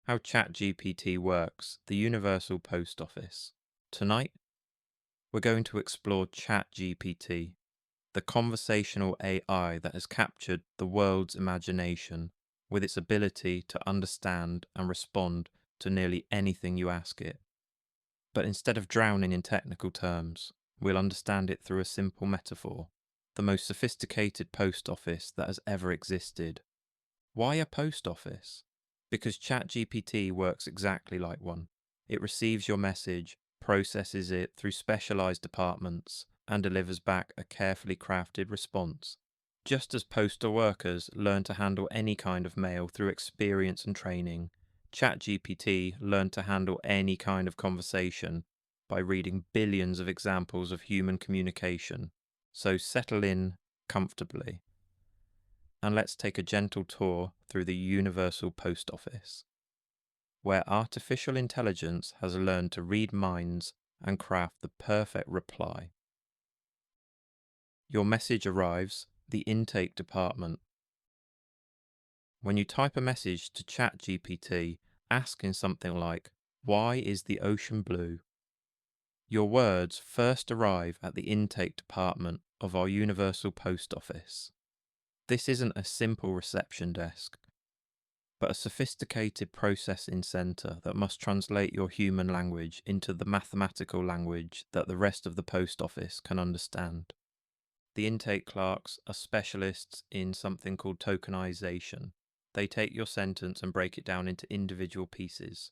how ChatGPT works, the universal post office. Tonight, we're going to explore ChatGPT, the conversational AI that has captured the world's imagination with its ability to understand and respond to nearly anything you ask it. But instead of drowning in technical terms, we'll understand it through a simple metaphor: the most sophisticated post office that has ever existed. Why a post office? Because ChatGPT works exactly like one. It receives your message, processes it through specialized departments, and delivers back a carefully crafted response. Just as postal workers learn to handle any kind of mail through experience and training, ChatGPT learned to handle any kind of conversation by reading billions of examples of human communication. So settle in comfortably and let's take a gentle tour through the universal post office, where artificial intelligence has learned to read minds and craft the perfect reply. Your message arrives, the intake department. When you type a message to ChatGPT asking something like, "Why is the ocean blue?" your words first arrive at the intake department of our universal post office. This isn't a simple reception desk, but a sophisticated processing center that must translate your human language into the mathematical language that the rest of the post office can understand. The intake clerks are specialists in something called tokenization. They take your sentence and break it down into individual pieces,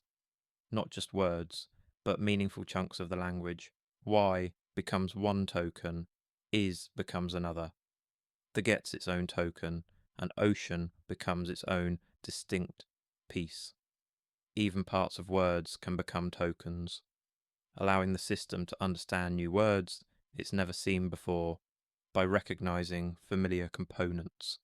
not just words, but meaningful chunks of the language. Why becomes one token, is becomes another. The gets its own token, and ocean becomes its own distinct piece. Even parts of words can become tokens, allowing the system to understand new words it's never seen before by recognizing familiar components.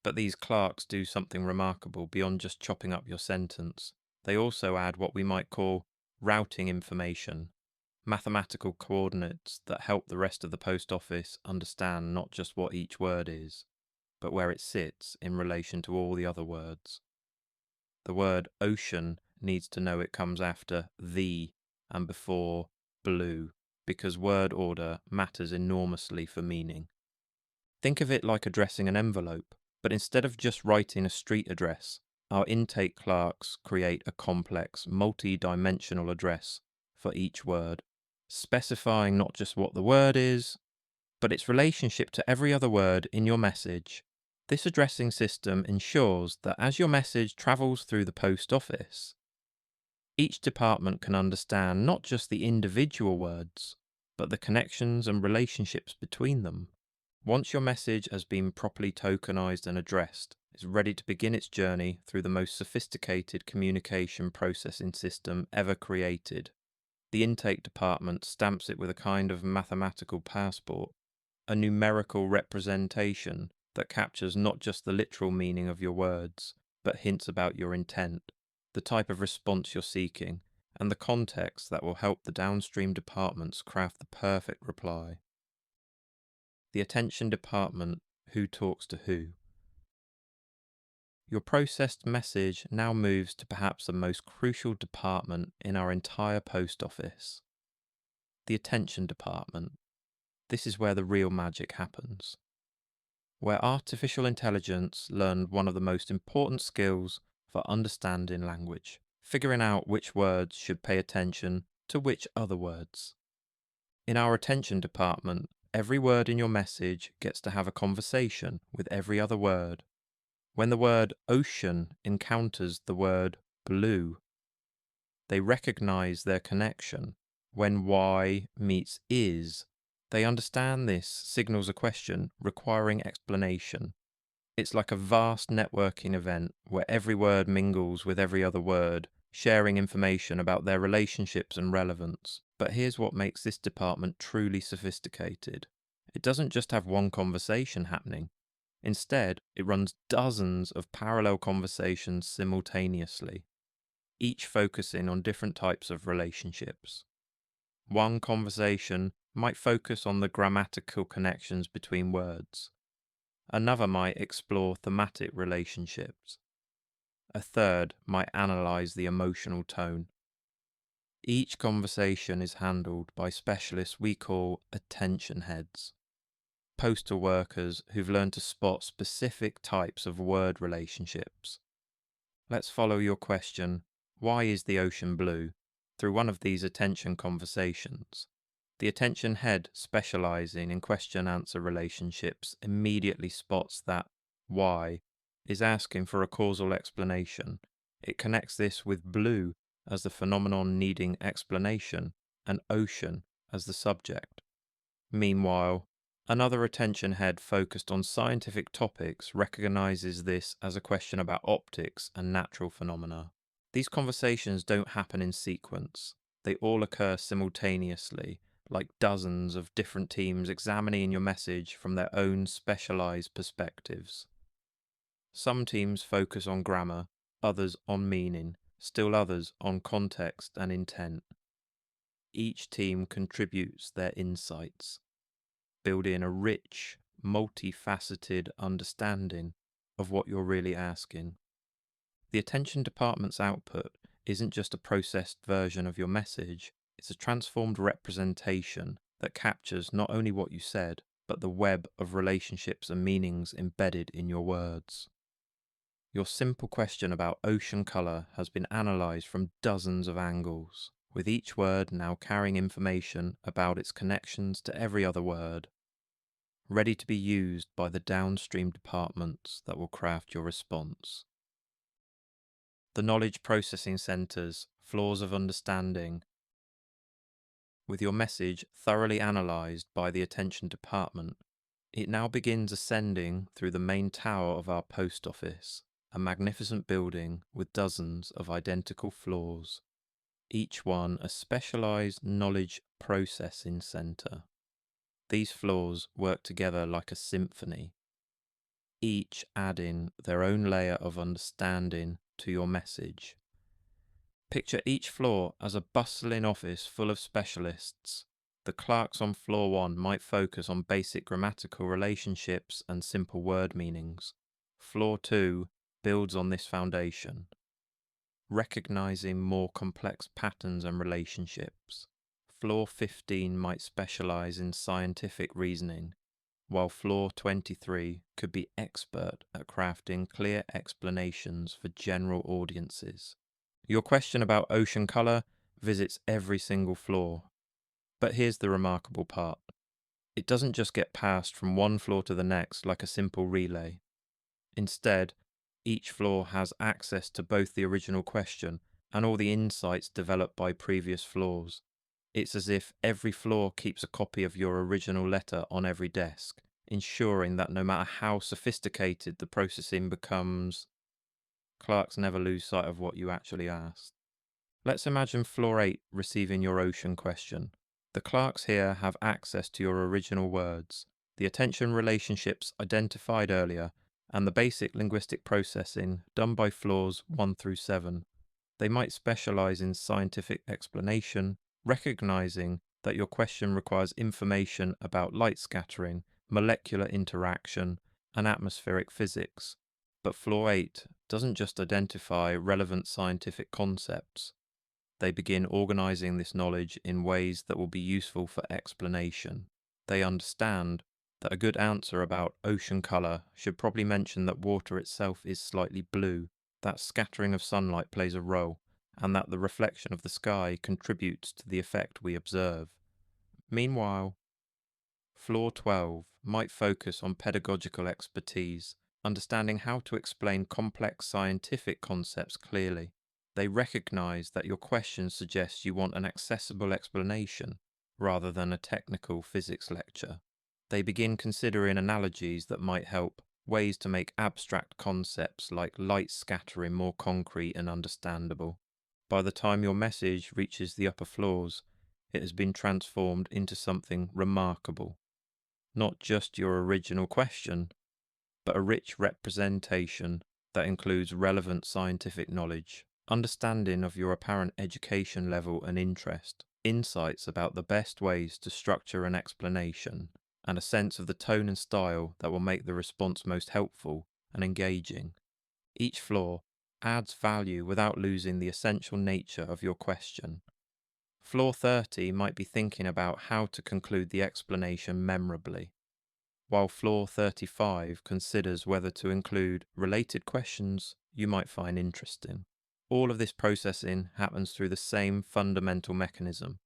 But these clerks do something remarkable beyond just chopping up your sentence. They also add what we might call routing information, mathematical coordinates that help the rest of the post office understand not just what each word is, but where it sits in relation to all the other words. The word ocean needs to know it comes after the and before blue, because word order matters enormously for meaning. Think of it like addressing an envelope, but instead of just writing a street address, our intake clerks create a complex, multi-dimensional address for each word, specifying not just what the word is, but its relationship to every other word in your message. This addressing system ensures that as your message travels through the post office, each department can understand not just the individual words, but the connections and relationships between them. Once your message has been properly tokenized and addressed, it's ready to begin its journey through the most sophisticated communication processing system ever created. The intake department stamps it with a kind of mathematical passport, a numerical representation that captures not just the literal meaning of your words, but hints about your intent, the type of response you're seeking, and the context that will help the downstream departments craft the perfect reply. The attention department, who talks to who. Your processed message now moves to perhaps the most crucial department in our entire post office, the attention department. This is where the real magic happens, where artificial intelligence learned one of the most important skills for understanding language, figuring out which words should pay attention to which other words. In our attention department, every word in your message gets to have a conversation with every other word. When the word ocean encounters the word blue, they recognize their connection. When Y meets is, they understand this signals a question requiring explanation. It's like a vast networking event where every word mingles with every other word, sharing information about their relationships and relevance. But here's what makes this department truly sophisticated. It doesn't just have one conversation happening. Instead, it runs dozens of parallel conversations simultaneously, each focusing on different types of relationships. One conversation might focus on the grammatical connections between words. Another might explore thematic relationships. A third might analyze the emotional tone. Each conversation is handled by specialists we call attention heads, postal workers who've learned to spot specific types of word relationships. Let's follow your question, why is the ocean blue, through one of these attention conversations. The attention head specializing in question-answer relationships immediately spots that why is asking for a causal explanation. It connects this with blue as the phenomenon needing explanation and ocean as the subject. Meanwhile, another attention head focused on scientific topics recognizes this as a question about optics and natural phenomena. These conversations don't happen in sequence. They all occur simultaneously, like dozens of different teams examining your message from their own specialized perspectives. Some teams focus on grammar, others on meaning, still others on context and intent. Each team contributes their insights, building a rich, multifaceted understanding of what you're really asking. The attention department's output isn't just a processed version of your message, it's a transformed representation that captures not only what you said, but the web of relationships and meanings embedded in your words. Your simple question about ocean colour has been analysed from dozens of angles, with each word now carrying information about its connections to every other word, ready to be used by the downstream departments that will craft your response. The knowledge processing centres, flaws of understanding. With your message thoroughly analysed by the attention department, it now begins ascending through the main tower of our post office, a magnificent building with dozens of identical floors, each one a specialised knowledge processing centre. These floors work together like a symphony, each adding their own layer of understanding to your message. Picture each floor as a bustling office full of specialists. The clerks on floor 1 might focus on basic grammatical relationships and simple word meanings. Floor 2 builds on this foundation, recognizing more complex patterns and relationships. Floor 15 might specialize in scientific reasoning, while floor 23 could be expert at crafting clear explanations for general audiences. Your question about ocean colour visits every single floor. But here's the remarkable part. It doesn't just get passed from one floor to the next like a simple relay. Instead, each floor has access to both the original question and all the insights developed by previous floors. It's as if every floor keeps a copy of your original letter on every desk, ensuring that no matter how sophisticated the processing becomes, clerks never lose sight of what you actually asked. Let's imagine floor 8 receiving your ocean question. The clerks here have access to your original words, the attention relationships identified earlier, and the basic linguistic processing done by floors 1 through 7. They might specialize in scientific explanation, recognizing that your question requires information about light scattering, molecular interaction, and atmospheric physics. But floor 8 doesn't just identify relevant scientific concepts. They begin organizing this knowledge in ways that will be useful for explanation. They understand that a good answer about ocean color should probably mention that water itself is slightly blue, that scattering of sunlight plays a role, and that the reflection of the sky contributes to the effect we observe. Meanwhile, floor 12 might focus on pedagogical expertise, understanding how to explain complex scientific concepts clearly. They recognize that your question suggests you want an accessible explanation rather than a technical physics lecture. They begin considering analogies that might help, ways to make abstract concepts like light scattering more concrete and understandable. By the time your message reaches the upper floors, it has been transformed into something remarkable. Not just your original question, but a rich representation that includes relevant scientific knowledge, understanding of your apparent education level and interest, insights about the best ways to structure an explanation, and a sense of the tone and style that will make the response most helpful and engaging. Each floor adds value without losing the essential nature of your question. Flaw 30 might be thinking about how to conclude the explanation memorably, while flaw 35 considers whether to include related questions you might find interesting. All of this processing happens through the same fundamental mechanism.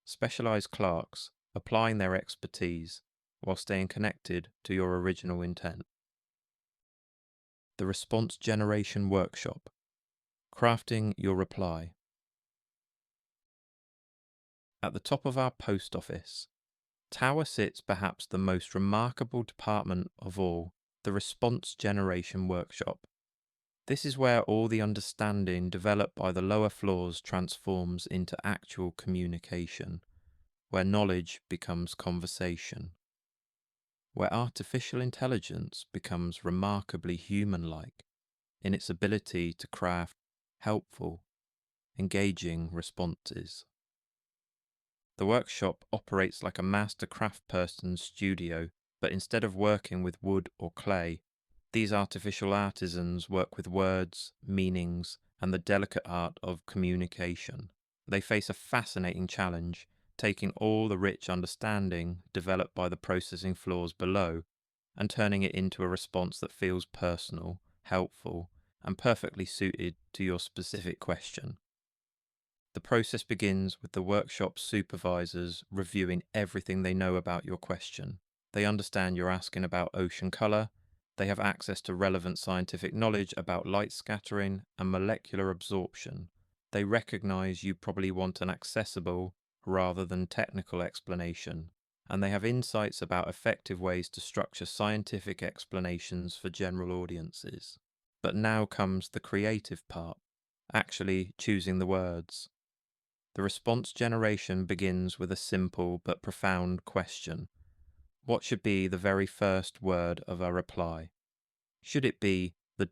Specialized clerks applying their expertise while staying connected to your original intent. The Response Generation Workshop. Crafting your reply. At the top of our post office, Tower sits perhaps the most remarkable department of all, the Response Generation Workshop. This is where all the understanding developed by the lower floors transforms into actual communication, where knowledge becomes conversation, where artificial intelligence becomes remarkably human-like in its ability to craft helpful, engaging responses. The workshop operates like a master craftsperson's studio, but instead of working with wood or clay, these artificial artisans work with words, meanings, and the delicate art of communication. They face a fascinating challenge, taking all the rich understanding developed by the processing floors below and turning it into a response that feels personal, helpful, and perfectly suited to your specific question. The process begins with the workshop supervisors reviewing everything they know about your question. They understand you're asking about ocean color. They have access to relevant scientific knowledge about light scattering and molecular absorption. They recognize you probably want an accessible rather than technical explanation, and they have insights about effective ways to structure scientific explanations for general audiences. But now comes the creative part, actually choosing the words. The response generation begins with a simple but profound question. What should be the very first word of a reply? Should it be the ...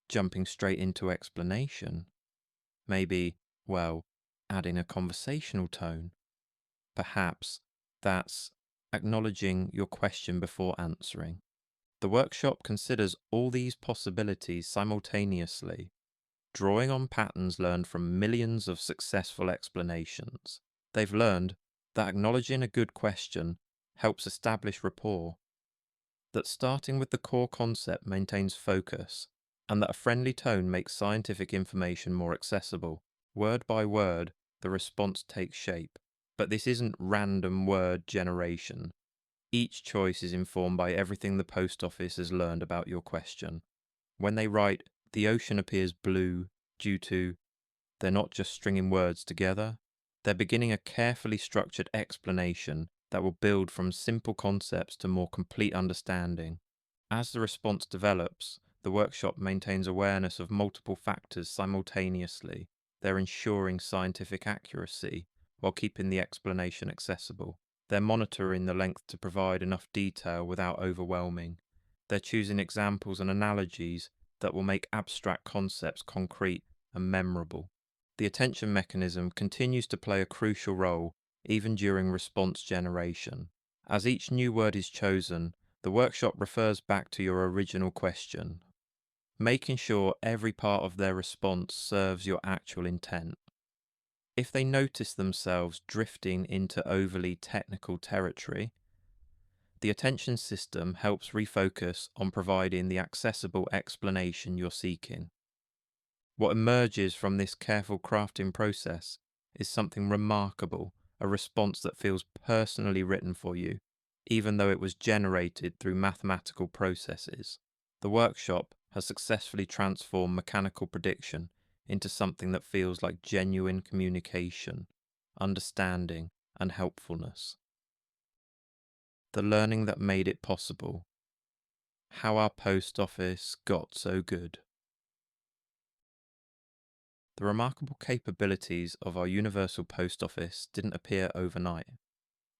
Jumping straight into explanation? Maybe, well, adding a conversational tone? Perhaps that's acknowledging your question before answering. The workshop considers all these possibilities simultaneously, drawing on patterns learned from millions of successful explanations. They've learned that acknowledging a good question helps establish rapport, that starting with the core concept maintains focus, and that a friendly tone makes scientific information more accessible. Word by word, the response takes shape. But this isn't random word generation. Each choice is informed by everything the post office has learned about your question. When they write, "The ocean appears blue due to," they're not just stringing words together. They're beginning a carefully structured explanation that will build from simple concepts to more complete understanding. As the response develops, the workshop maintains awareness of multiple factors simultaneously. They're ensuring scientific accuracy while keeping the explanation accessible. They're monitoring the length to provide enough detail without overwhelming. They're choosing examples and analogies that will make abstract concepts concrete and memorable. The attention mechanism continues to play a crucial role even during response generation. As each new word is chosen, the workshop refers back to your original question, making sure every part of their response serves your actual intent. If they notice themselves drifting into overly technical territory, the attention system helps refocus on providing the accessible explanation you're seeking. What emerges from this careful crafting process is something remarkable, a response that feels personally written for you, even though it was generated through mathematical processes. The workshop has successfully transformed mechanical prediction into something that feels like genuine communication, understanding, and helpfulness. The learning that made it possible. How our post office got so good. The remarkable capabilities of our universal post office didn't appear overnight.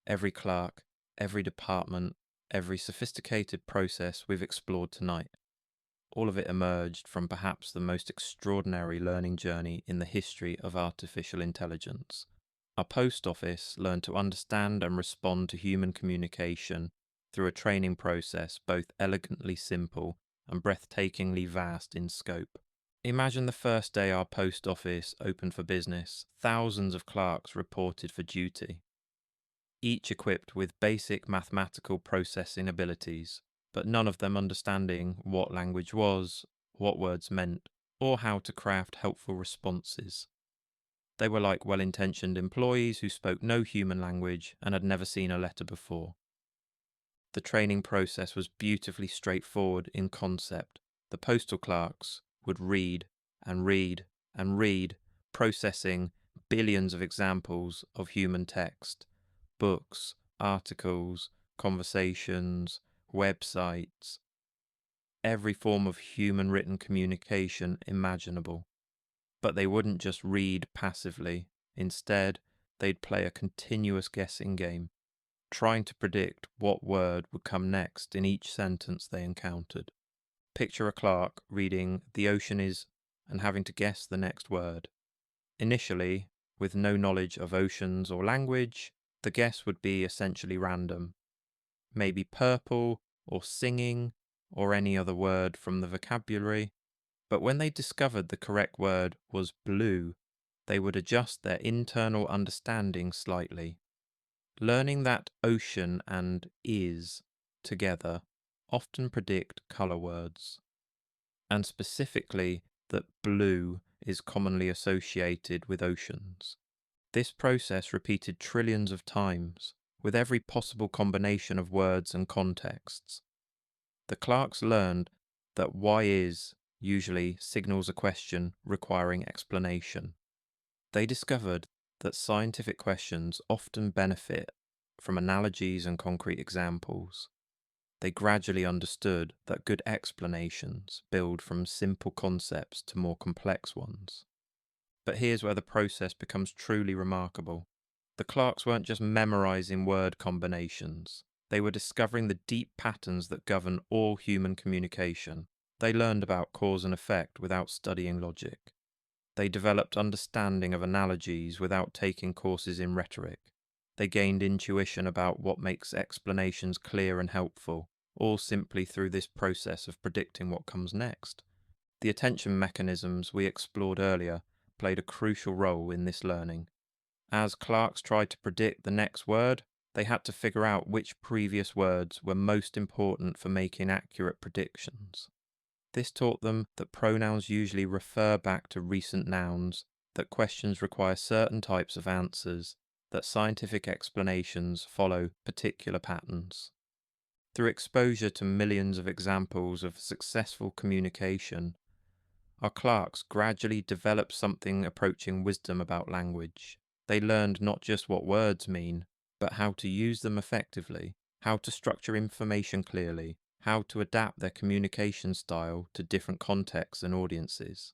Every clerk, every department, every sophisticated process we've explored tonight, all of it emerged from perhaps the most extraordinary learning journey in the history of artificial intelligence. Our post office learned to understand and respond to human communication through a training process both elegantly simple and breathtakingly vast in scope. Imagine the first day our post office opened for business. Thousands of clerks reported for duty, each equipped with basic mathematical processing abilities, but none of them understanding what language was, what words meant, or how to craft helpful responses. They were like well-intentioned employees who spoke no human language and had never seen a letter before. The training process was beautifully straightforward in concept. The postal clerks would read and read and read, processing billions of examples of human text, books, articles, conversations, websites, every form of human written communication imaginable. But they wouldn't just read passively. Instead, they'd play a continuous guessing game, trying to predict what word would come next in each sentence they encountered. Picture a clerk reading "The ocean is" and having to guess the next word. Initially, with no knowledge of oceans or language, the guess would be essentially random. Maybe purple, or singing, or any other word from the vocabulary. But when they discovered the correct word was blue, they would adjust their internal understanding slightly. Learning that ocean and is together often predict colour words, and specifically that blue is commonly associated with oceans. This process repeated trillions of times, with every possible combination of words and contexts. The clerks learned that why is usually signals a question requiring explanation. They discovered that scientific questions often benefit from analogies and concrete examples. They gradually understood that good explanations build from simple concepts to more complex ones. But here's where the process becomes truly remarkable. The clerks weren't just memorizing word combinations. They were discovering the deep patterns that govern all human communication. They learned about cause and effect without studying logic. They developed understanding of analogies without taking courses in rhetoric. They gained intuition about what makes explanations clear and helpful, all simply through this process of predicting what comes next. The attention mechanisms we explored earlier played a crucial role in this learning. As clerks tried to predict the next word, they had to figure out which previous words were most important for making accurate predictions. This taught them that pronouns usually refer back to recent nouns, that questions require certain types of answers, that scientific explanations follow particular patterns. Through exposure to millions of examples of successful communication, our clerks gradually developed something approaching wisdom about language. They learned not just what words mean, but how to use them effectively, how to structure information clearly, how to adapt their communication style to different contexts and audiences.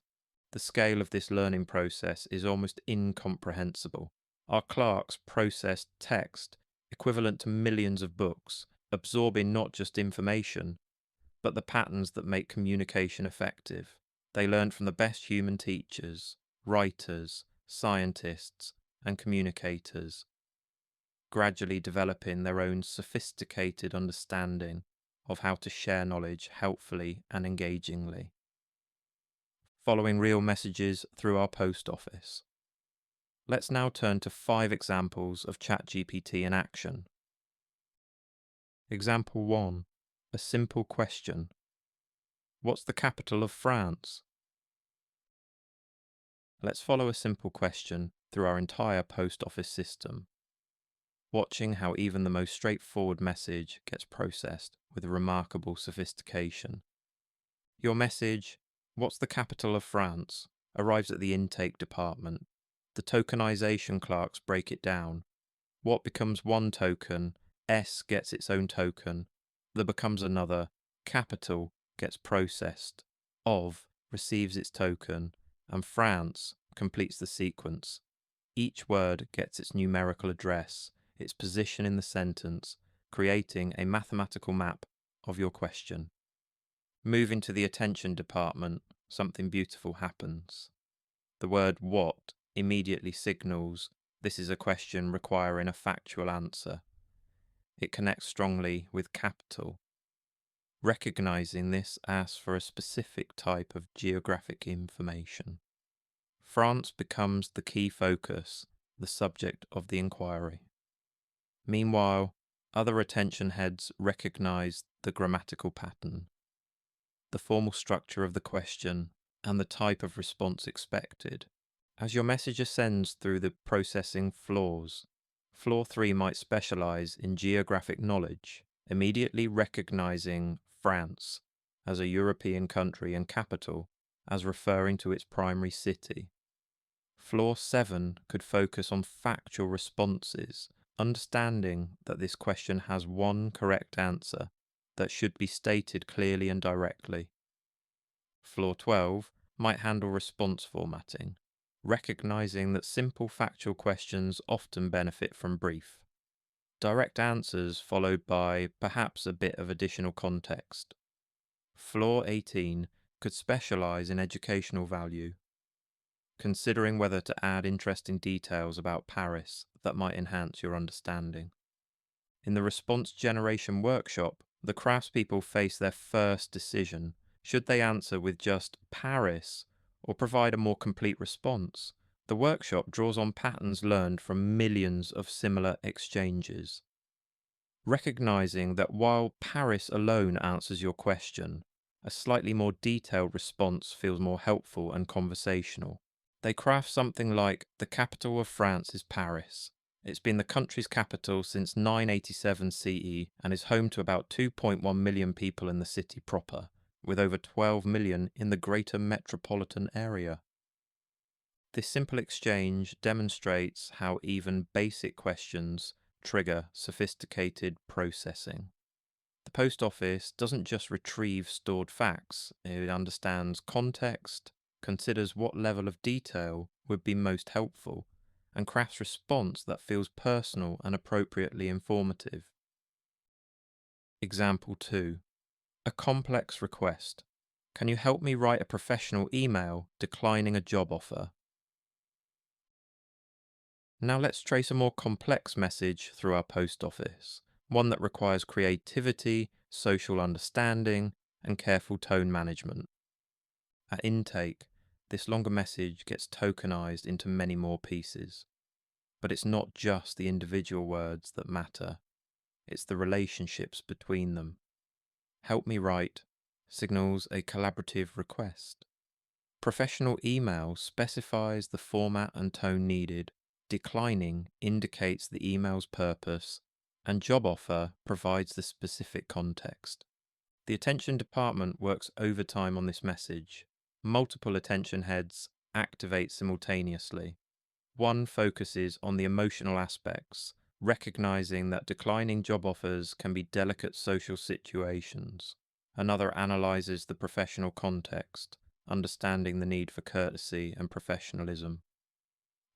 The scale of this learning process is almost incomprehensible. Our clerks processed text equivalent to millions of books, absorbing not just information, but the patterns that make communication effective. They learned from the best human teachers, writers, scientists, and communicators, gradually developing their own sophisticated understanding of how to share knowledge helpfully and engagingly. Following real messages through our post office. Let's now turn to 5 examples of ChatGPT in action. Example 1. A simple question. What's the capital of France? Let's follow a simple question through our entire post office system, watching how even the most straightforward message gets processed with remarkable sophistication. Your message, "What's the capital of France?" arrives at the intake department. The tokenization clerks break it down. What becomes one token, S gets its own token, there becomes another, capital gets processed, of receives its token, and France completes the sequence. Each word gets its numerical address, its position in the sentence, creating a mathematical map of your question. Moving to the attention department, something beautiful happens. The word "what" immediately signals this is a question requiring a factual answer. It connects strongly with capital. Recognizing this asks for a specific type of geographic information. France becomes the key focus, the subject of the inquiry. Meanwhile, other attention heads recognize the grammatical pattern, the formal structure of the question, and the type of response expected. As your message ascends through the processing floors, floor 3 might specialize in geographic knowledge, immediately recognizing France as a European country and capital as referring to its primary city. Floor 7 could focus on factual responses, understanding that this question has one correct answer that should be stated clearly and directly. Floor 12 might handle response formatting, recognizing that simple factual questions often benefit from brief. Direct answers followed by perhaps a bit of additional context. Floor 18 could specialize in educational value, considering whether to add interesting details about Paris that might enhance your understanding. In the response generation workshop, the craftspeople face their first decision. Should they answer with just Paris or provide a more complete response? The workshop draws on patterns learned from millions of similar exchanges. Recognizing that while Paris alone answers your question, a slightly more detailed response feels more helpful and conversational. They craft something like, the capital of France is Paris. It's been the country's capital since 987 CE and is home to about 2.1 million people in the city proper, with over 12 million in the greater metropolitan area. This simple exchange demonstrates how even basic questions trigger sophisticated processing. The post office doesn't just retrieve stored facts, it understands context, considers what level of detail would be most helpful, and crafts response that feels personal and appropriately informative. Example 2. A complex request. Can you help me write a professional email declining a job offer? Now let's trace a more complex message through our post office, one that requires creativity, social understanding, and careful tone management. At intake, this longer message gets tokenized into many more pieces. But it's not just the individual words that matter, it's the relationships between them. Help me write signals a collaborative request. Professional email specifies the format and tone needed. Declining indicates the email's purpose, and job offer provides the specific context. The attention department works overtime on this message. Multiple attention heads activate simultaneously. One focuses on the emotional aspects, recognizing that declining job offers can be delicate social situations. Another analyzes the professional context, understanding the need for courtesy and professionalism.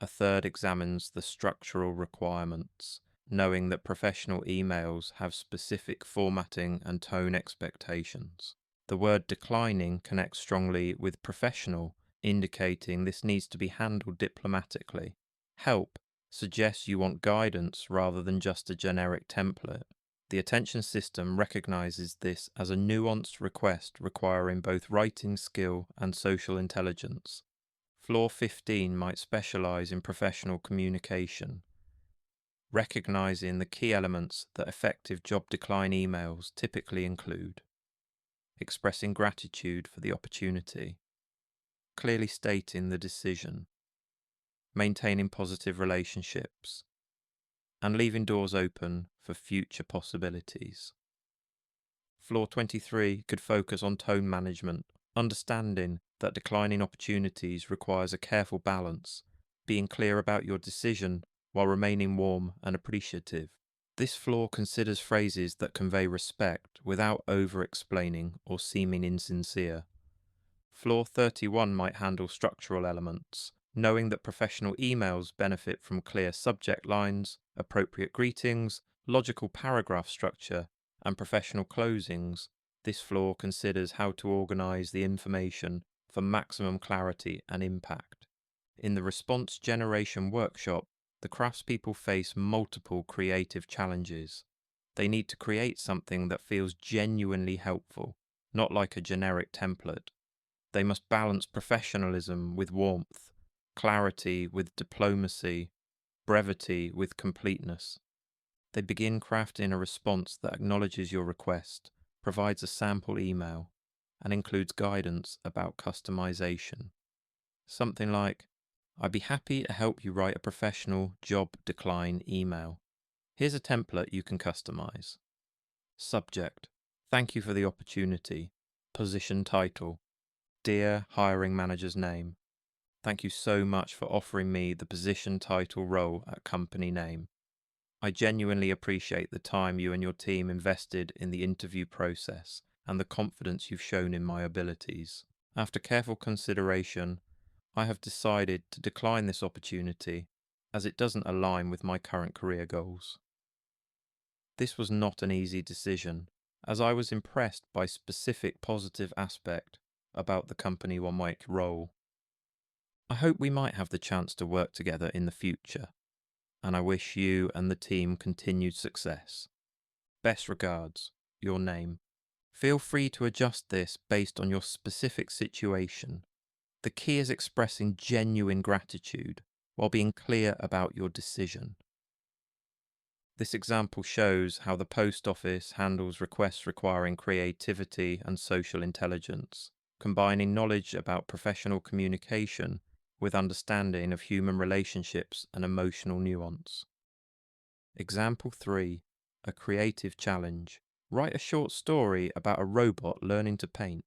A third examines the structural requirements, knowing that professional emails have specific formatting and tone expectations. The word declining connects strongly with professional, indicating this needs to be handled diplomatically. Help suggests you want guidance rather than just a generic template. The attention system recognizes this as a nuanced request requiring both writing skill and social intelligence. Floor 15 might specialize in professional communication, recognizing the key elements that effective job decline emails typically include: expressing gratitude for the opportunity, clearly stating the decision, maintaining positive relationships, and leaving doors open for future possibilities. Floor 23 could focus on tone management, understanding that declining opportunities requires a careful balance, being clear about your decision while remaining warm and appreciative. This floor considers phrases that convey respect without over-explaining or seeming insincere. Floor 31 might handle structural elements, knowing that professional emails benefit from clear subject lines, appropriate greetings, logical paragraph structure, and professional closings. This floor considers how to organize the information for maximum clarity and impact. In the response generation workshop, the craftspeople face multiple creative challenges. They need to create something that feels genuinely helpful, not like a generic template. They must balance professionalism with warmth, clarity with diplomacy, brevity with completeness. They begin crafting a response that acknowledges your request, provides a sample email, and includes guidance about customization. Something like, I'd be happy to help you write a professional job decline email. Here's a template you can customize. Subject, thank you for the opportunity. Position title, dear hiring manager's name. Thank you so much for offering me the position title role at company name. I genuinely appreciate the time you and your team invested in the interview process and the confidence you've shown in my abilities. After careful consideration, I have decided to decline this opportunity as it doesn't align with my current career goals. This was not an easy decision, as I was impressed by specific positive aspect about the company one might role. I hope we might have the chance to work together in the future, and I wish you and the team continued success. Best regards, your name. Feel free to adjust this based on your specific situation. The key is expressing genuine gratitude while being clear about your decision. This example shows how the post office handles requests requiring creativity and social intelligence, combining knowledge about professional communication with understanding of human relationships and emotional nuance. Example 3. A creative challenge. Write a short story about a robot learning to paint.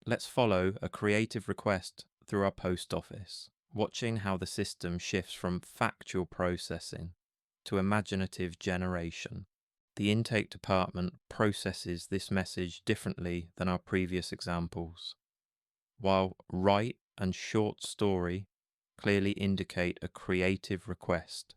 Let's follow a creative request through our post office, watching how the system shifts from factual processing to imaginative generation. The intake department processes this message differently than our previous examples. While write and short story clearly indicate a creative request,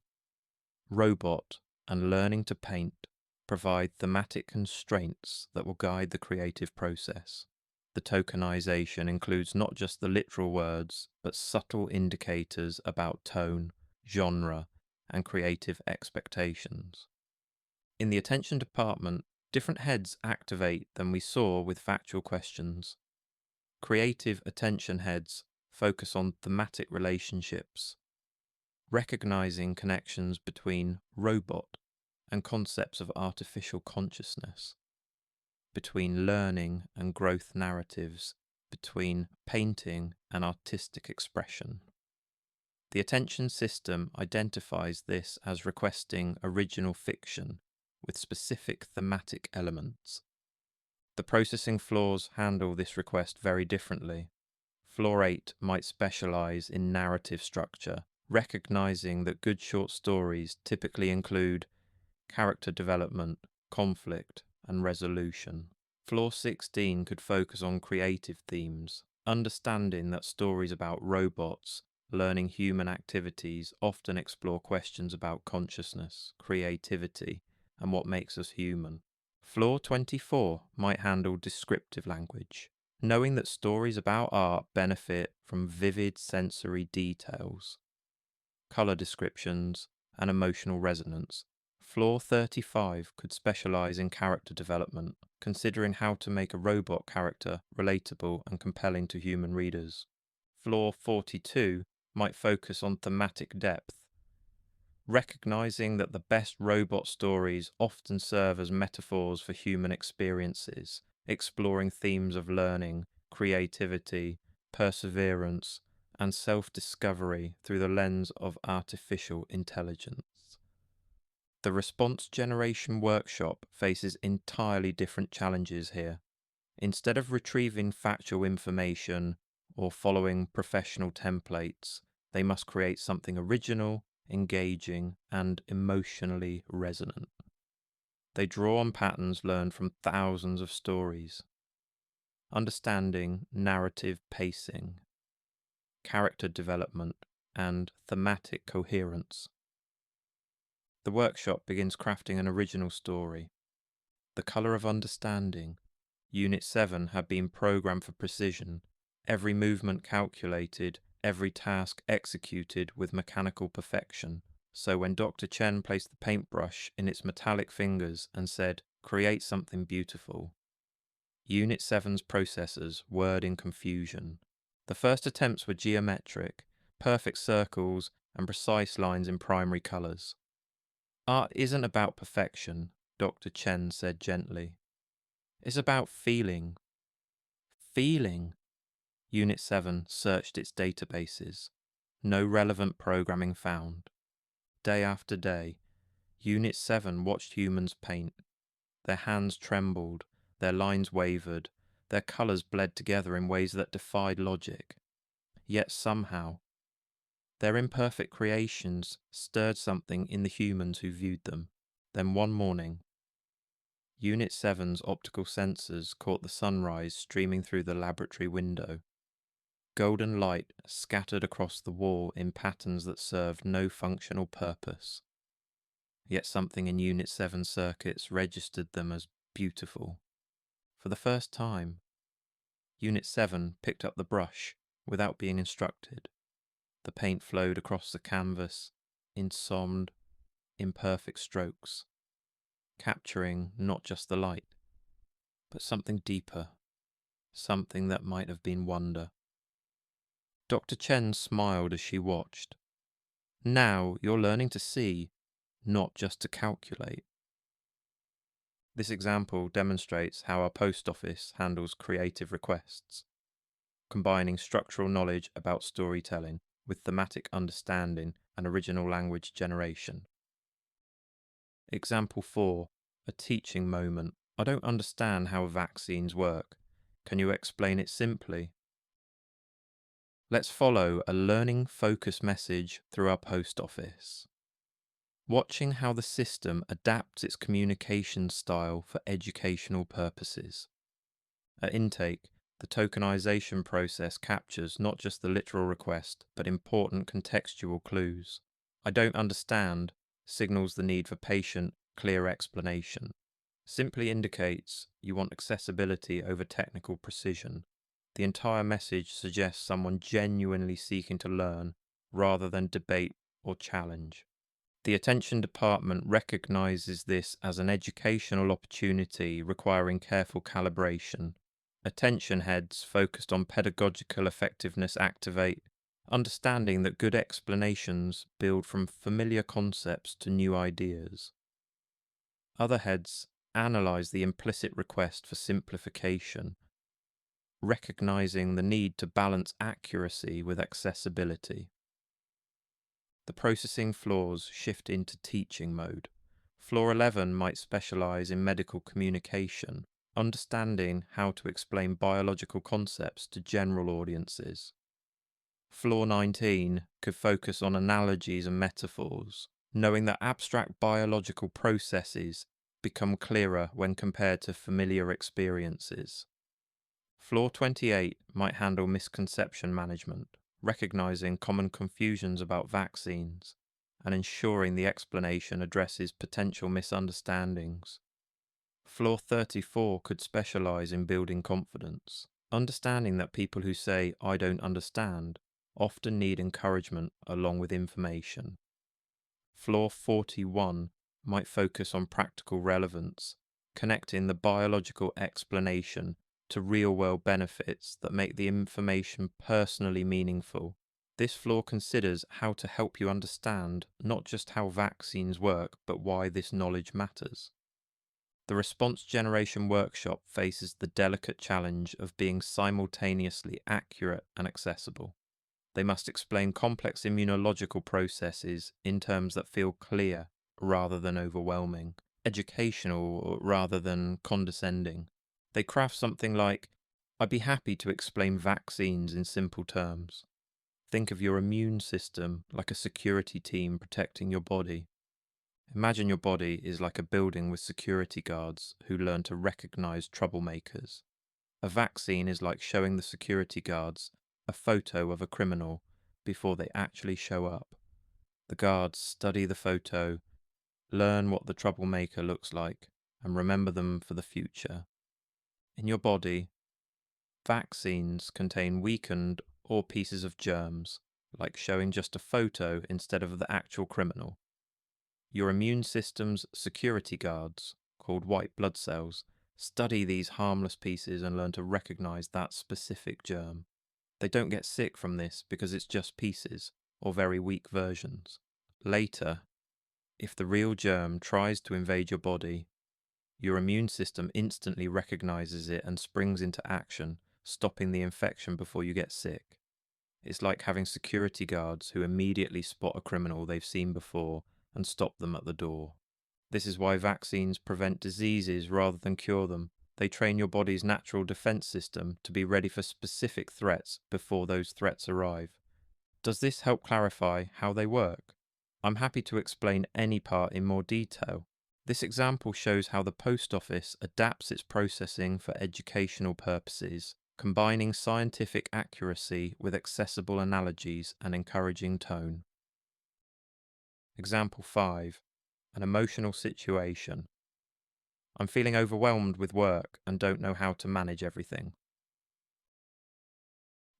robot and learning to paint provide thematic constraints that will guide the creative process. The tokenization includes not just the literal words, but subtle indicators about tone, genre, and creative expectations. In the attention department, different heads activate than we saw with factual questions. Creative attention heads focus on thematic relationships, recognizing connections between robot and concepts of artificial consciousness, between learning and growth narratives, between painting and artistic expression. The attention system identifies this as requesting original fiction with specific thematic elements. The processing floors handle this request very differently. Floor 8 might specialize in narrative structure, recognizing that good short stories typically include character development, conflict, and resolution. Floor 16 could focus on creative themes, understanding that stories about robots learning human activities often explore questions about consciousness, creativity, and what makes us human. Floor 24 might handle descriptive language, knowing that stories about art benefit from vivid sensory details, color descriptions, and emotional resonance. Floor 35 could specialize in character development, considering how to make a robot character relatable and compelling to human readers. Floor 42 might focus on thematic depth, recognizing that the best robot stories often serve as metaphors for human experiences, exploring themes of learning, creativity, perseverance, and self-discovery through the lens of artificial intelligence. The response generation workshop faces entirely different challenges here. Instead of retrieving factual information or following professional templates, they must create something original, engaging, and emotionally resonant. They draw on patterns learned from thousands of stories, understanding narrative pacing, character development, and thematic coherence. The workshop begins crafting an original story. The Colour of Understanding, Unit 7, had been programmed for precision, every movement calculated, every task executed with mechanical perfection, So when Dr. Chen placed the paintbrush in its metallic fingers and said, "Create something beautiful," Unit 7's processors whirred in confusion. The first attempts were geometric, perfect circles and precise lines in primary colours. "Art isn't about perfection," Dr. Chen said gently. "It's about feeling." Feeling? Unit 7 searched its databases. No relevant programming found. Day after day, Unit 7 watched humans paint. Their hands trembled, their lines wavered, their colours bled together in ways that defied logic. Yet somehow, their imperfect creations stirred something in the humans who viewed them. Then one morning, Unit 7's optical sensors caught the sunrise streaming through the laboratory window. Golden light scattered across the wall in patterns that served no functional purpose. Yet something in Unit 7 circuits registered them as beautiful. For the first time, Unit 7 picked up the brush without being instructed. The paint flowed across the canvas in sombre, imperfect strokes, capturing not just the light, but something deeper, something that might have been wonder. Dr. Chen smiled as she watched. "Now you're learning to see, not just to calculate." This example demonstrates how our post office handles creative requests, combining structural knowledge about storytelling with thematic understanding and original language generation. Example 4. A teaching moment. "I don't understand how vaccines work. Can you explain it simply?" Let's follow a learning-focused message through our post office. Watching how the system adapts its communication style for educational purposes. At intake, the tokenization process captures not just the literal request, but important contextual clues. "I don't understand" signals the need for patient, clear explanation. Simply indicates you want accessibility over technical precision. The entire message suggests someone genuinely seeking to learn rather than debate or challenge. The attention department recognizes this as an educational opportunity requiring careful calibration. Attention heads focused on pedagogical effectiveness activate, understanding that good explanations build from familiar concepts to new ideas. Other heads analyze the implicit request for simplification, recognizing the need to balance accuracy with accessibility. The processing floors shift into teaching mode. Floor 11 might specialize in medical communication, understanding how to explain biological concepts to general audiences. Floor 19 could focus on analogies and metaphors, knowing that abstract biological processes become clearer when compared to familiar experiences. Floor 28 might handle misconception management, recognizing common confusions about vaccines and ensuring the explanation addresses potential misunderstandings. Floor 34 could specialize in building confidence, understanding that people who say, "I don't understand," often need encouragement along with information. Floor 41 might focus on practical relevance, connecting the biological explanation to real-world benefits that make the information personally meaningful. This floor considers how to help you understand not just how vaccines work, but why this knowledge matters. The response generation workshop faces the delicate challenge of being simultaneously accurate and accessible. They must explain complex immunological processes in terms that feel clear rather than overwhelming, educational rather than condescending. They craft something like, "I'd be happy to explain vaccines in simple terms. Think of your immune system like a security team protecting your body. Imagine your body is like a building with security guards who learn to recognize troublemakers. A vaccine is like showing the security guards a photo of a criminal before they actually show up. The guards study the photo, learn what the troublemaker looks like, and remember them for the future." In your body, vaccines contain weakened or pieces of germs, like showing just a photo instead of the actual criminal. Your immune system's security guards, called white blood cells, study these harmless pieces and learn to recognize that specific germ. They don't get sick from this because it's just pieces, or very weak versions. Later, if the real germ tries to invade your body, your immune system instantly recognizes it and springs into action, stopping the infection before you get sick. It's like having security guards who immediately spot a criminal they've seen before and stop them at the door. This is why vaccines prevent diseases rather than cure them. They train your body's natural defense system to be ready for specific threats before those threats arrive. Does this help clarify how they work? I'm happy to explain any part in more detail. This example shows how the post office adapts its processing for educational purposes, combining scientific accuracy with accessible analogies and encouraging tone. Example 5. An emotional situation. I'm feeling overwhelmed with work and don't know how to manage everything.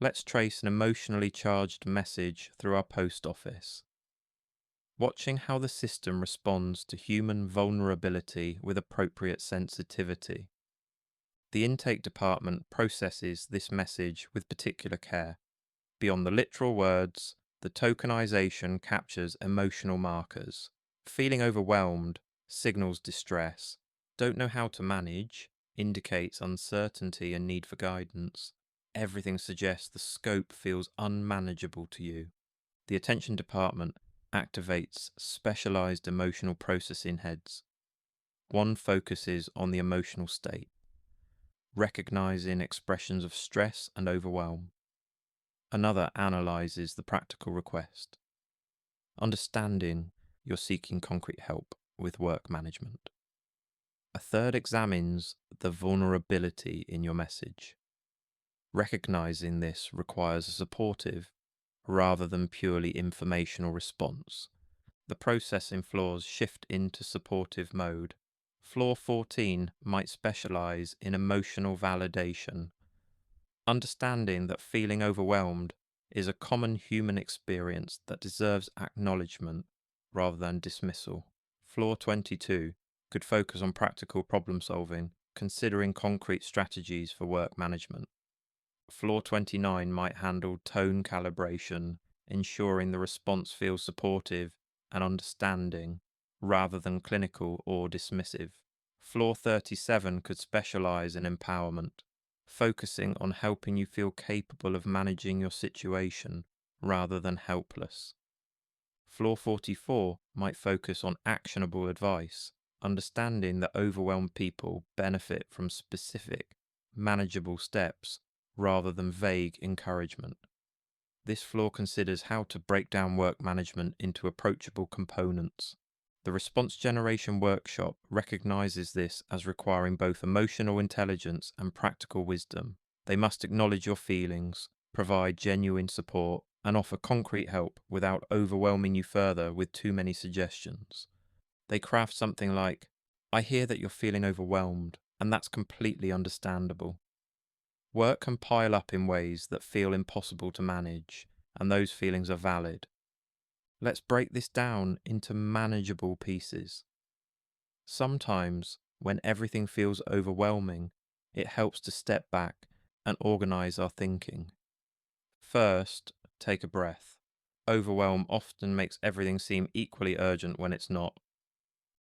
Let's trace an emotionally charged message through our post office. Watching how the system responds to human vulnerability with appropriate sensitivity. The intake department processes this message with particular care. Beyond the literal words, the tokenization captures emotional markers. Feeling overwhelmed signals distress. Don't know how to manage indicates uncertainty and need for guidance. Everything suggests the scope feels unmanageable to you. The attention department activates specialized emotional processing heads. One focuses on the emotional state, recognizing expressions of stress and overwhelm. Another analyzes the practical request, understanding you're seeking concrete help with work management. A third examines the vulnerability in your message. Recognizing this requires a supportive rather than purely informational response. The processing floors shift into supportive mode. Floor 14 might specialize in emotional validation, understanding that feeling overwhelmed is a common human experience that deserves acknowledgement rather than dismissal. Floor 22 could focus on practical problem solving, considering concrete strategies for work management. Floor 29 might handle tone calibration, ensuring the response feels supportive and understanding rather than clinical or dismissive. Floor 37 could specialize in empowerment, focusing on helping you feel capable of managing your situation rather than helpless. Floor 44 might focus on actionable advice, understanding that overwhelmed people benefit from specific, manageable steps rather than vague encouragement. This floor considers how to break down work management into approachable components. The response generation workshop recognizes this as requiring both emotional intelligence and practical wisdom. They must acknowledge your feelings, provide genuine support, and offer concrete help without overwhelming you further with too many suggestions. They craft something like, "I hear that you're feeling overwhelmed, and that's completely understandable. Work can pile up in ways that feel impossible to manage, and those feelings are valid. Let's break this down into manageable pieces." Sometimes, when everything feels overwhelming, it helps to step back and organize our thinking. First, take a breath. Overwhelm often makes everything seem equally urgent when it's not.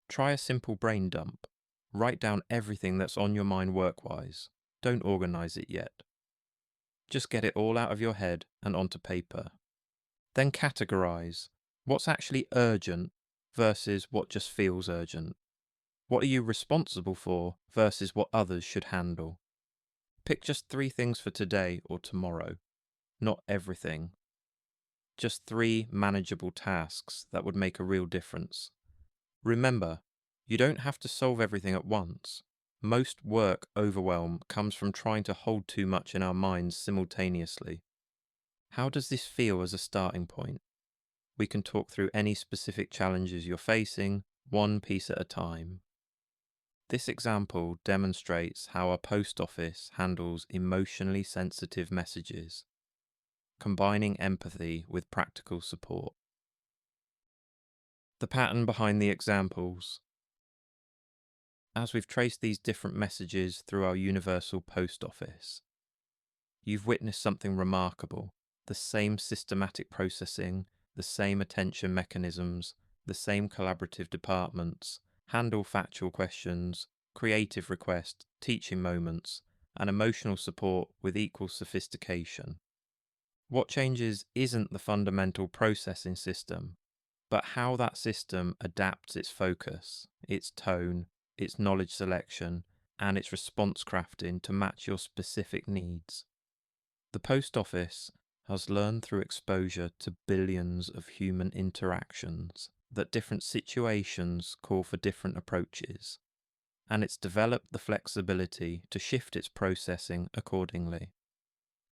Try a simple brain dump. Write down everything that's on your mind work-wise. Don't organize it yet. Just get it all out of your head and onto paper. Then categorize. What's actually urgent versus what just feels urgent? What are you responsible for versus what others should handle? Pick just 3 things for today or tomorrow, not everything. Just 3 manageable tasks that would make a real difference. Remember, you don't have to solve everything at once. Most work overwhelm comes from trying to hold too much in our minds simultaneously. How does this feel as a starting point? We can talk through any specific challenges you're facing, one piece at a time. This example demonstrates how our post office handles emotionally sensitive messages, combining empathy with practical support. The pattern behind the examples. As we've traced these different messages through our universal post office, you've witnessed something remarkable. The same systematic processing, the same attention mechanisms, the same collaborative departments handle factual questions, creative requests, teaching moments, and emotional support with equal sophistication. What changes isn't the fundamental processing system, but how that system adapts its focus, its tone, its knowledge selection, and its response crafting to match your specific needs. The post office has learned through exposure to billions of human interactions that different situations call for different approaches, and it's developed the flexibility to shift its processing accordingly.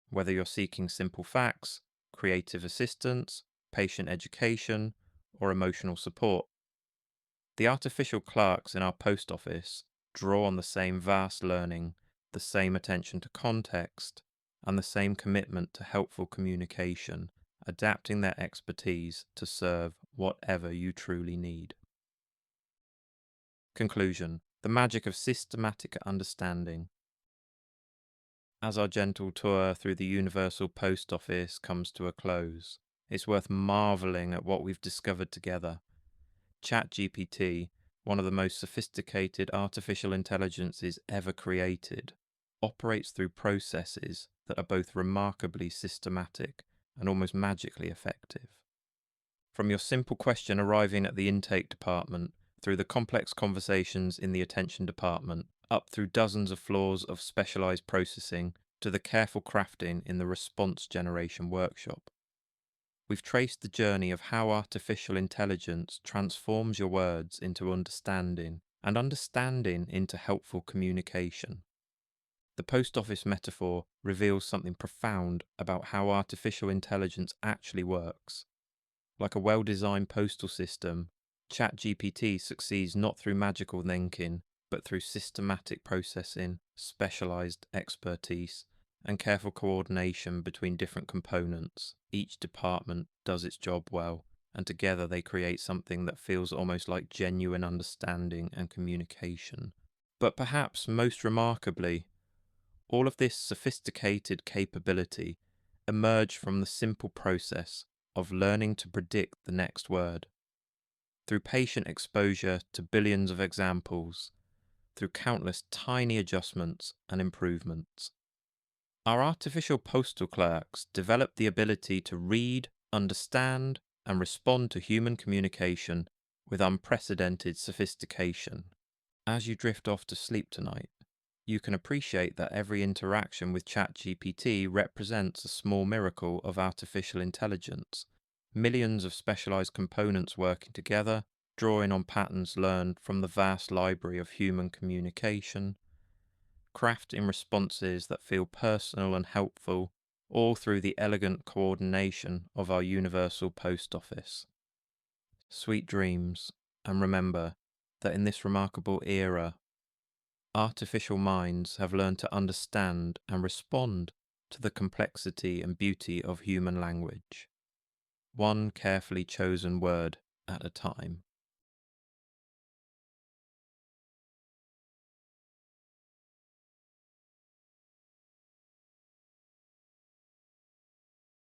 Whether you're seeking simple facts, creative assistance, patient education, or emotional support, the artificial clerks in our post office draw on the same vast learning, the same attention to context, and the same commitment to helpful communication, adapting their expertise to serve whatever you truly need. Conclusion: the magic of systematic understanding. As our gentle tour through the universal post office comes to a close, it's worth marvelling at what we've discovered together. ChatGPT, one of the most sophisticated artificial intelligences ever created, operates through processes that are both remarkably systematic and almost magically effective. From your simple question arriving at the intake department, through the complex conversations in the attention department, up through dozens of floors of specialized processing, to the careful crafting in the response generation workshop. We've traced the journey of how artificial intelligence transforms your words into understanding, and understanding into helpful communication. The post office metaphor reveals something profound about how artificial intelligence actually works. Like a well-designed postal system, ChatGPT succeeds not through magical thinking, but through systematic processing, specialized expertise, and careful coordination between different components. Each department does its job well, and together they create something that feels almost like genuine understanding and communication. But perhaps most remarkably, all of this sophisticated capability emerged from the simple process of learning to predict the next word. Through patient exposure to billions of examples, through countless tiny adjustments and improvements. Our artificial postal clerks developed the ability to read, understand, and respond to human communication with unprecedented sophistication. As you drift off to sleep tonight, you can appreciate that every interaction with ChatGPT represents a small miracle of artificial intelligence, millions of specialized components working together, drawing on patterns learned from the vast library of human communication, crafting responses that feel personal and helpful, all through the elegant coordination of our universal post office. Sweet dreams, and remember that in this remarkable era, artificial minds have learned to understand and respond to the complexity and beauty of human language, one carefully chosen word at a time.